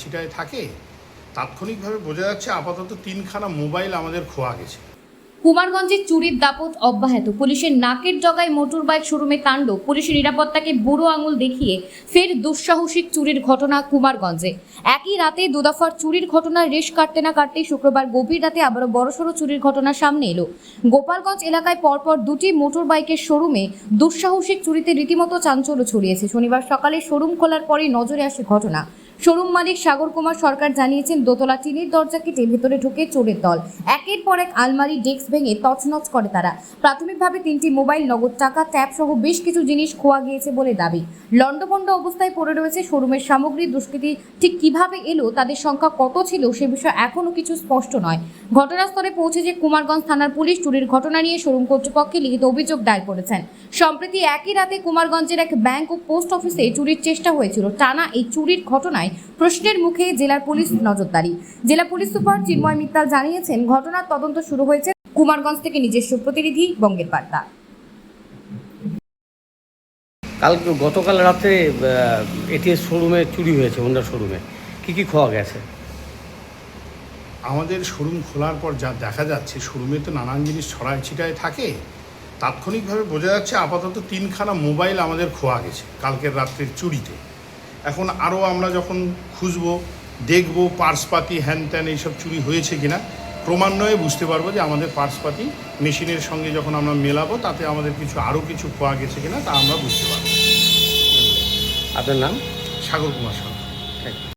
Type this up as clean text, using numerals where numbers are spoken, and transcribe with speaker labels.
Speaker 1: ছিটায় থাকে তাৎক্ষণিকভাবে বোঝা যাচ্ছে আপাতত 3খানা মোবাইল আমাদের খোয়া গেছে।
Speaker 2: কুমারগঞ্জে চুরির দাপট অব্যাহত। পুলিশের নাকের জগায় মোটর বাইক শোরুমে তাণ্ডব। পুলিশের নিরাপত্তাকে বুড়ো আঙুল দেখিয়ে ফের দুঃসাহসিক চুরির ঘটনা কুমারগঞ্জে। একই রাতে দুদফার চুরির ঘটনার রেশ কাটতে না কাটতেই শুক্রবার গভীর রাতে আবারও বড়সড় চুরির ঘটনা সামনে এলো। গোপালগঞ্জ এলাকায় পরপর দুটি মোটর বাইকের শোরুমে দুঃসাহসিক চুরিতে রীতিমতো চাঞ্চল্য ছড়িয়েছে। শনিবার সকালে শোরুম খোলার পরই নজরে আসে ঘটনা। শোরুম মালিক সাগর কুমার সরকার জানিয়েছেন, দোতলা টিনের দরজা কেটে ভেতরে ঢুকে চোরের দল একের পর এক আলমারি ডেস্ক ভেঙে তছনছ করে তারা। প্রাথমিকভাবে 3টি মোবাইল, নগদ টাকা, ট্যাব সহ বেশ কিছু জিনিস খোয়া গিয়েছে বলে দাবি। লণ্ডভণ্ড অবস্থায় পড়ে রয়েছে শোরুমের সামগ্রী। দুষ্কৃতী ঠিক কিভাবে এলো, তাদের সংখ্যা কত ছিল সে বিষয়ে এখনও কিছু স্পষ্ট নয়। ঘটনাস্থলে পৌঁছেছে কুমারগঞ্জ থানার পুলিশ। চুরির ঘটনা নিয়ে শোরুম কর্তৃপক্ষে লিখিত অভিযোগ দায়ের করেছেন। সম্প্রতি একই রাতে কুমারগঞ্জের এক ব্যাংক ও পোস্ট অফিসে চুরির চেষ্টা হয়েছিল। টানা এই চুরির ঘটনায় প্রশ্নের মুখে জেলার পুলিশ নজরদারি। জেলা পুলিশ সুপার চিন্ময় মিত্তাল জানিয়েছেন, ঘটনার তদন্ত শুরু হয়েছে। কুমারগঞ্জ থেকে নিজস্ব প্রতিনিধি বঙ্গের বার্তা।
Speaker 3: গতকাল রাতে এটিএস শোরুমে চুরি হয়েছে, হোন্ডা শোরুমে কি খোয়া গেছে?
Speaker 1: আমাদের শোরুম খোলার পর যা দেখা যাচ্ছে, শোরুমে তো নানান জিনিস ছড়ায় ছিটায় থাকে। তাৎক্ষণিকভাবে বোঝা যাচ্ছে আপাতত 3খানা মোবাইল আমাদের খোয়া গেছে কালকের রাত্রের চুরিতে। এখন আরও আমরা যখন খুঁজবো, দেখবো পার্সপাতি হ্যান ত্যান এইসব চুরি হয়েছে কিনা, ক্রমান্বয়ে বুঝতে পারবো যে আমাদের পার্সপাতি মেশিনের সঙ্গে যখন আমরা মেলাবো তাতে আমাদের আরও কিছু খোয়া গেছে কিনা তা আমরা বুঝতে পারবো।
Speaker 3: আপনার নাম?
Speaker 1: সাগর কুমার সরকার।